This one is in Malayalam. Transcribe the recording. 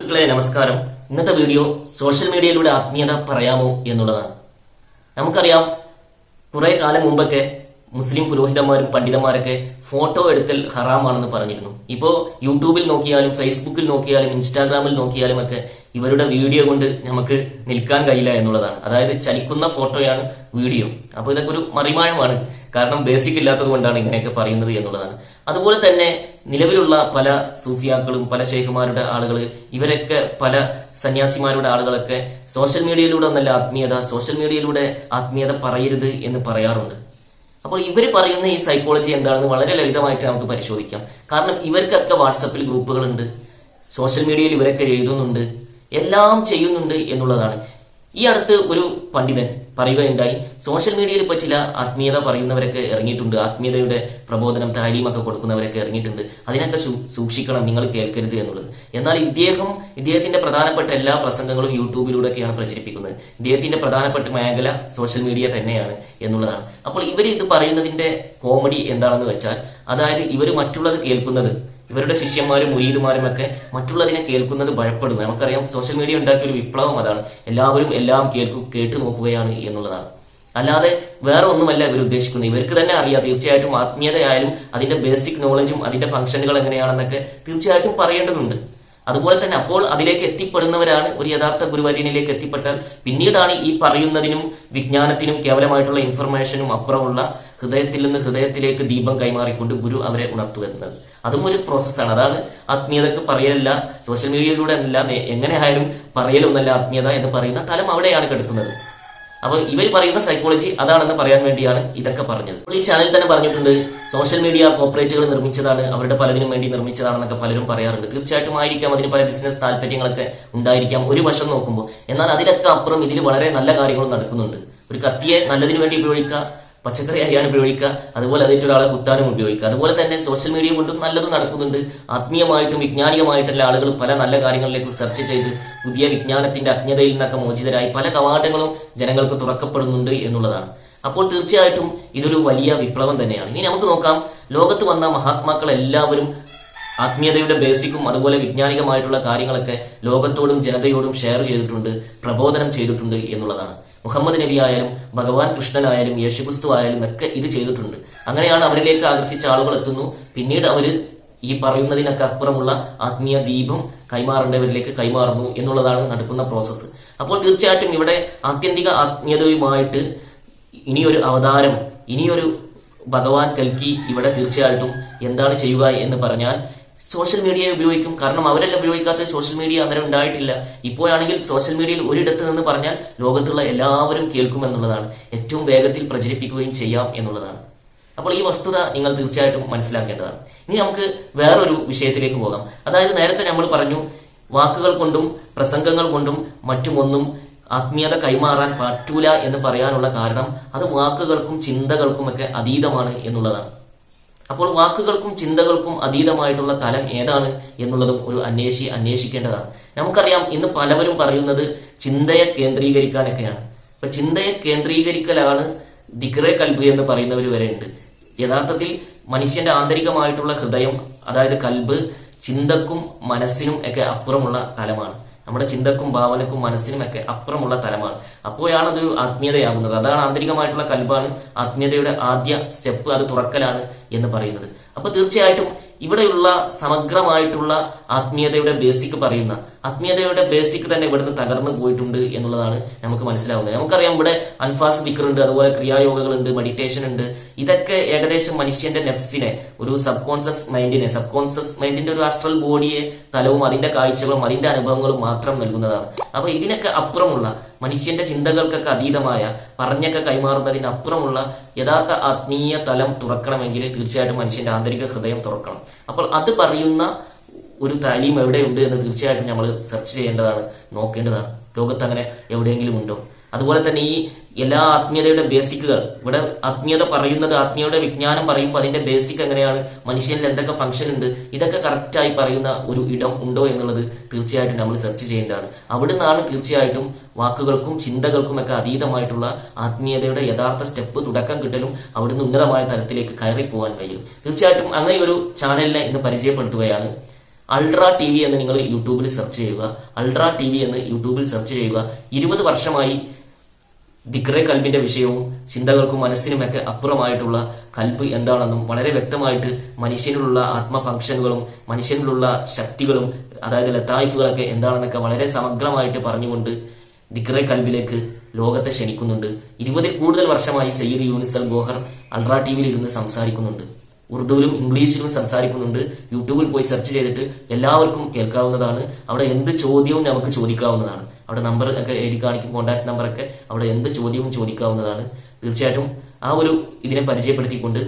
സുഹൃത്തുക്കളെ നമസ്കാരം. ഇന്നത്തെ വീഡിയോ സോഷ്യൽ മീഡിയയിലൂടെ ആത്മീയത പറയാമോ എന്നുള്ളതാണ്. നമുക്കറിയാം, കുറെ കാലം മുമ്പൊക്കെ മുസ്ലിം പുരോഹിതന്മാരും പണ്ഡിതന്മാരൊക്കെ ഫോട്ടോ എടുക്കൽ ഹറാമാണെന്ന് പറഞ്ഞിരുന്നു. ഇപ്പോൾ യൂട്യൂബിൽ നോക്കിയാലും ഫേസ്ബുക്കിൽ നോക്കിയാലും ഇൻസ്റ്റാഗ്രാമിൽ നോക്കിയാലും ഒക്കെ ഇവരുടെ വീഡിയോ കൊണ്ട് നമുക്ക് നിൽക്കാൻ കഴിയില്ല എന്നുള്ളതാണ്. അതായത് ചലിക്കുന്ന ഫോട്ടോയാണ് വീഡിയോ. അപ്പോൾ ഇതൊക്കെ ഒരു മറിമായമാണ്. കാരണം ബേസിക് ഇല്ലാത്തത് കൊണ്ടാണ് ഇങ്ങനെയൊക്കെ പറയുന്നത് എന്നുള്ളതാണ്. അതുപോലെ തന്നെ നിലവിലുള്ള പല സൂഫിയാക്കളും പല ഷെയ്ഖുമാരുടെ ആളുകൾ ഇവരൊക്കെ പല സന്യാസിമാരുടെ ആളുകളൊക്കെ സോഷ്യൽ മീഡിയയിലൂടെ ഒന്നല്ല സോഷ്യൽ മീഡിയയിലൂടെ ആത്മീയത പറയരുത് എന്ന് പറയാറുണ്ട്. അപ്പോൾ ഇവർ പറയുന്ന ഈ സൈക്കോളജി എന്താണെന്ന് വളരെ ലളിതമായിട്ട് നമുക്ക് പരിശോധിക്കാം. കാരണം ഇവർക്കൊക്കെ വാട്സപ്പിൽ ഗ്രൂപ്പുകളുണ്ട്, സോഷ്യൽ മീഡിയയിൽ ഇവരൊക്കെ എഴുതുന്നുണ്ട്, എല്ലാം ചെയ്യുന്നുണ്ട് എന്നുള്ളതാണ്. ഈ അടുത്ത് ഒരു പണ്ഡിതൻ പറയുകയുണ്ടായി, സോഷ്യൽ മീഡിയയിൽ ഇപ്പോൾ ചില ആത്മീയത പറയുന്നവരൊക്കെ ഇറങ്ങിയിട്ടുണ്ട്, ആത്മീയതയുടെ പ്രബോധനം താലീമൊക്കെ കൊടുക്കുന്നവരൊക്കെ ഇറങ്ങിയിട്ടുണ്ട്, അതിനൊക്കെ സൂക്ഷിക്കണം, നിങ്ങൾ കേൾക്കരുത് എന്നുള്ളത്. എന്നാൽ ഇദ്ദേഹത്തിന്റെ പ്രധാനപ്പെട്ട എല്ലാ പ്രസംഗങ്ങളും യൂട്യൂബിലൂടെയൊക്കെയാണ് പ്രചരിപ്പിക്കുന്നത്. ഇദ്ദേഹത്തിന്റെ പ്രധാനപ്പെട്ട മേഖല സോഷ്യൽ മീഡിയ തന്നെയാണ് എന്നുള്ളതാണ്. അപ്പോൾ ഇവർ ഇത് പറയുന്നതിന്റെ കോമഡി എന്താണെന്ന് വെച്ചാൽ, അതായത് ഇവർ മറ്റുള്ളത് കേൾക്കുന്നത്, ഇവരുടെ ശിഷ്യന്മാരും മുരീദുമാരും ഒക്കെ മറ്റുള്ളതിനെ കേൾക്കുന്നത് ഭയപ്പെടുന്നു. നമുക്കറിയാം, സോഷ്യൽ മീഡിയ ഉണ്ടാക്കിയ ഒരു വിപ്ലവം അതാണ്. എല്ലാവരും എല്ലാം കേട്ടു നോക്കുകയാണ് എന്നുള്ളതാണ്. അല്ലാതെ വേറെ ഒന്നുമല്ല ഇവർ ഉദ്ദേശിക്കുന്നത്. ഇവർക്ക് തന്നെ അറിയാം, തീർച്ചയായിട്ടും ആത്മീയതയായാലും അതിന്റെ ബേസിക് നോളജും അതിന്റെ ഫംഗ്ഷനുകൾ എങ്ങനെയാണെന്നൊക്കെ തീർച്ചയായിട്ടും പറയേണ്ടതുണ്ട്. അതുപോലെ തന്നെ അപ്പോൾ അതിലേക്ക് എത്തിപ്പെടുന്നവരാണ് ഒരു യഥാർത്ഥ ഗുരുവര്യനിലേക്ക് എത്തിപ്പെട്ടാൽ പിന്നീടാണ് ഈ പറയുന്നതിനും വിജ്ഞാനത്തിനും കേവലമായിട്ടുള്ള ഇൻഫർമേഷനും അപ്പുറമുള്ള ഹൃദയത്തിൽ നിന്ന് ഹൃദയത്തിലേക്ക് ദീപം കൈമാറിക്കൊണ്ട് ഗുരു അവരെ ഉണർത്തുവരുന്നത്. അതും ഒരു പ്രോസസ്സാണ്. അതാണ് ആത്മീയതക്ക് പറയലല്ല, സോഷ്യൽ മീഡിയയിലൂടെ അല്ല, എങ്ങനെ ആയാലും പറയലൊന്നല്ല ആത്മീയത എന്ന് പറയുന്ന തലം അവിടെയാണ് കിടക്കുന്നത്. അപ്പൊ ഇവർ പറയുന്ന സൈക്കോളജി അതാണെന്ന് പറയാൻ വേണ്ടിയാണ് ഇതൊക്കെ പറഞ്ഞത്. ഈ ചാനൽ തന്നെ പറഞ്ഞിട്ടുണ്ട്, സോഷ്യൽ മീഡിയ കോർപ്പറേറ്റുകൾ നിർമ്മിച്ചതാണ്, അവരുടെ പലതിനും വേണ്ടി നിർമ്മിച്ചതാണെന്നൊക്കെ പലരും പറയാറുണ്ട്. തീർച്ചയായിട്ടും ആയിരിക്കാം, അതിന് പല ബിസിനസ് താല്പര്യങ്ങളൊക്കെ ഉണ്ടായിരിക്കാം ഒരു വശം നോക്കുമ്പോൾ. എന്നാൽ അതിനൊക്കെ അപ്പുറം ഇതിൽ വളരെ നല്ല കാര്യങ്ങളും നടക്കുന്നുണ്ട്. ഒരു കത്തിയെ നല്ലതിനു വേണ്ടി ഉപയോഗിക്കുക, പച്ചക്കറി അരിയാൻ ഉപയോഗിക്കുക, അതുപോലെ അതേറ്റൊരാളെ കുത്താനും ഉപയോഗിക്കുക. അതുപോലെ തന്നെ സോഷ്യൽ മീഡിയ കൊണ്ടും നല്ലത് നടക്കുന്നുണ്ട്. ആത്മീയമായിട്ടും വിജ്ഞാനികമായിട്ടുള്ള ആളുകൾ പല നല്ല കാര്യങ്ങളിലേക്ക് സെർച്ച് ചെയ്ത് പുതിയ വിജ്ഞാനത്തിന്റെ അജ്ഞതയിൽ നിന്നൊക്കെ മോചിതരായി പല കവാടങ്ങളും ജനങ്ങൾക്ക് തുറക്കപ്പെടുന്നുണ്ട് എന്നുള്ളതാണ്. അപ്പോൾ തീർച്ചയായിട്ടും ഇതൊരു വലിയ വിപ്ലവം തന്നെയാണ്. ഇനി നമുക്ക് നോക്കാം, ലോകത്ത് വന്ന മഹാത്മാക്കൾ എല്ലാവരും ആത്മീയതയുടെ ബേസിക്കും അതുപോലെ വിജ്ഞാനികമായിട്ടുള്ള കാര്യങ്ങളൊക്കെ ലോകത്തോടും ജനതയോടും ഷെയർ ചെയ്തിട്ടുണ്ട്, പ്രബോധനം ചെയ്തിട്ടുണ്ട് എന്നുള്ളതാണ്. മുഹമ്മദ് നബി ആയാലും ഭഗവാൻ കൃഷ്ണനായാലും യേശുക്രിസ്തു ആയാലും ഒക്കെ ഇത് ചെയ്തിട്ടുണ്ട്. അങ്ങനെയാണ് അവരിലേക്ക് ആകർഷിച്ച ആളുകൾ എത്തുന്നു. പിന്നീട് അവര് ഈ പറയുന്നതിനൊക്കെ അപ്പുറമുള്ള ആത്മീയ ദീപം കൈമാറേണ്ടവരിലേക്ക് കൈമാറുന്നു എന്നുള്ളതാണ് നടക്കുന്ന പ്രോസസ്സ്. അപ്പോൾ തീർച്ചയായിട്ടും ഇവിടെ ആത്യന്തിക ആത്മീയതയുമായിട്ട് ഇനിയൊരു അവതാരം, ഇനിയൊരു ഭഗവാൻ കൽക്കി ഇവിടെ തീർച്ചയായിട്ടും എന്താണ് ചെയ്യുക എന്ന് പറഞ്ഞാൽ സോഷ്യൽ മീഡിയ ഉപയോഗിക്കും. കാരണം അവരല്ല ഉപയോഗിക്കാത്ത സോഷ്യൽ മീഡിയ അന്നേരം ഉണ്ടായിട്ടില്ല. ഇപ്പോഴാണെങ്കിൽ സോഷ്യൽ മീഡിയയിൽ ഒരിടത്ത് നിന്ന് പറഞ്ഞാൽ ലോകത്തുള്ള എല്ലാവരും കേൾക്കുമെന്നുള്ളതാണ്, ഏറ്റവും വേഗത്തിൽ പ്രചരിപ്പിക്കുകയും ചെയ്യാം എന്നുള്ളതാണ്. അപ്പോൾ ഈ വസ്തുത നിങ്ങൾ തീർച്ചയായിട്ടും മനസ്സിലാക്കേണ്ടതാണ്. ഇനി നമുക്ക് വേറൊരു വിഷയത്തിലേക്ക് പോകാം. അതായത് നേരത്തെ നമ്മൾ പറഞ്ഞു, വാക്കുകൾ കൊണ്ടും പ്രസംഗങ്ങൾ കൊണ്ടും മറ്റുമൊന്നും ആത്മീയത കൈമാറാൻ പറ്റൂല എന്ന് പറയാനുള്ള കാരണം അത് വാക്കുകൾക്കും ചിന്തകൾക്കും ഒക്കെ അതീതമാണ് എന്നുള്ളതാണ്. അപ്പോൾ വാക്കുകൾക്കും ചിന്തകൾക്കും അതീതമായിട്ടുള്ള തലം ഏതാണ് എന്നുള്ളതും ഒരു അന്വേഷിക്കേണ്ടതാണ്. നമുക്കറിയാം, ഇന്ന് പലവരും പറയുന്നത് ചിന്തയെ കേന്ദ്രീകരിക്കാനൊക്കെയാണ്. അപ്പൊ ചിന്തയെ കേന്ദ്രീകരിക്കലാണ് ദിക്റെ കൽബ് എന്ന് പറയുന്നവർ വരെ ഉണ്ട്. യഥാർത്ഥത്തിൽ മനുഷ്യന്റെ ആന്തരികമായിട്ടുള്ള ഹൃദയം, അതായത് കൽബ്, ചിന്തക്കും മനസ്സിനും ഒക്കെ അപ്പുറമുള്ള തലമാണ്. നമ്മുടെ ചിന്തക്കും ഭാവനക്കും മനസ്സിനും ഒക്കെ അപ്പുറമുള്ള തലമാണ്. അപ്പോഴാണ് അതൊരു ആത്മീയതയാകുന്നത്. അതാണ് ആന്തരികമായിട്ടുള്ള കൽബാണ് ആത്മീയതയുടെ ആദ്യ സ്റ്റെപ്പ്, അത് തുറക്കലാണ് എന്ന് പറയുന്നത്. അപ്പൊ തീർച്ചയായിട്ടും ഇവിടെയുള്ള സമഗ്രമായിട്ടുള്ള ആത്മീയതയുടെ ബേസിക് പറയുന്ന ആത്മീയതയുടെ ബേസിക് തന്നെ ഇവിടുന്ന് തകർന്നു പോയിട്ടുണ്ട് എന്നുള്ളതാണ് നമുക്ക് മനസ്സിലാവുന്നത്. നമുക്കറിയാം, ഇവിടെ അൻഫാസ് ദിക്റുണ്ട്, അതുപോലെ ക്രിയായോഗകളുണ്ട്, മെഡിറ്റേഷൻ ഉണ്ട്. ഇതൊക്കെ ഏകദേശം മനുഷ്യന്റെ നെഫ്സിനെ, ഒരു സബ് കോൺഷ്യസ് മൈൻഡിന്റെ ഒരു ആസ്ട്രൽ ബോഡിയെ തലവും അതിന്റെ കാഴ്ചകളും അതിന്റെ അനുഭവങ്ങളും മാത്രം നൽകുന്നതാണ്. അപ്പൊ ഇതിനൊക്കെ അപ്പുറമുള്ള മനുഷ്യന്റെ ചിന്തകൾക്കൊക്കെ അതീതമായ പറഞ്ഞൊക്കെ കൈമാറുന്നതിനപ്പുറമുള്ള യഥാർത്ഥ ആത്മീയ തലം തുറക്കണമെങ്കിൽ തീർച്ചയായിട്ടും മനുഷ്യന്റെ ആന്തരിക ഹൃദയം തുറക്കണം. അപ്പോൾ അത് പറയുന്ന ഒരു താലീം എവിടെയുണ്ട് എന്ന് തീർച്ചയായിട്ടും നമ്മൾ സെർച്ച് ചെയ്യേണ്ടതാണ്, നോക്കേണ്ടതാണ്. ലോകത്ത് അങ്ങനെ എവിടെയെങ്കിലും ഉണ്ടോ? അതുപോലെ തന്നെ ഈ എല്ലാ ആത്മീയതയുടെ ബേസിക്കുകൾ, ഇവിടെ ആത്മീയത പറയുന്നത്, ആത്മീയയുടെ വിജ്ഞാനം പറയുമ്പോൾ അതിന്റെ ബേസിക് എങ്ങനെയാണ്, മനുഷ്യനിൽ എന്തൊക്കെ ഫംഗ്ഷൻ ഉണ്ട്, ഇതൊക്കെ കറക്റ്റായി പറയുന്ന ഒരു ഇടം ഉണ്ടോ എന്നുള്ളത് തീർച്ചയായിട്ടും നമ്മൾ സെർച്ച് ചെയ്യേണ്ടതാണ്. അവിടുന്നാണ് തീർച്ചയായിട്ടും വാക്കുകൾക്കും ചിന്തകൾക്കും ഒക്കെ അതീതമായിട്ടുള്ള ആത്മീയതയുടെ യഥാർത്ഥ സ്റ്റെപ്പ് തുടക്കം കിട്ടലും അവിടുന്ന് ഉന്നതമായ തലത്തിലേക്ക് കയറി പോകാൻ കഴിയും. തീർച്ചയായിട്ടും അങ്ങനെ ഒരു ചാനലിനെ ഇന്ന് പരിചയപ്പെടുത്തുകയാണ്. അൾട്രാ ടി വി എന്ന് നിങ്ങൾ യൂട്യൂബിൽ സെർച്ച് ചെയ്യുക. അൾട്രാ ടി വി എന്ന് യൂട്യൂബിൽ സെർച്ച് ചെയ്യുക. 20 വർഷമായി ദിക്റെ കൽബിന്റെ വിഷയവും ചിന്തകൾക്കും മനസ്സിനുമൊക്കെ അപ്പുറമായിട്ടുള്ള കൽബ് എന്താണെന്നും വളരെ വ്യക്തമായിട്ട് മനുഷ്യനിലുള്ള ആത്മ ഫംഗ്ഷനുകളും മനുഷ്യനിലുള്ള ശക്തികളും അതായത് ലത്തായിഫുകളൊക്കെ എന്താണെന്നൊക്കെ വളരെ സമഗ്രമായിട്ട് പറഞ്ഞുകൊണ്ട് ദിക്റെ കൽബിലേക്ക് ലോകത്തെ ക്ഷണിക്കുന്നുണ്ട്. 20-ൽ കൂടുതൽ വർഷമായി സയ്യിദ് യൂനിസ് അൽ ഗോഹർ അൾട്രാ ടി വിയിൽ ഇരുന്ന് സംസാരിക്കുന്നുണ്ട്. ഉറുദുവിലും ഇംഗ്ലീഷിലും സംസാരിക്കുന്നുണ്ട്. യൂട്യൂബിൽ പോയി സെർച്ച് ചെയ്തിട്ട് എല്ലാവർക്കും കേൾക്കാവുന്നതാണ്. അവിടെ എന്ത് ചോദ്യവും നമുക്ക് ചോദിക്കാവുന്നതാണ്. അവിടെ നമ്പർ ഒക്കെ എഴുതി കാണിക്കും, കോൺടാക്ട് നമ്പറൊക്കെ. അവിടെ എന്ത് ചോദ്യവും ചോദിക്കാവുന്നതാണ്. തീർച്ചയായിട്ടും ആ ഒരു ഇതിനെ പരിചയപ്പെടുത്തിക്കൊണ്ട്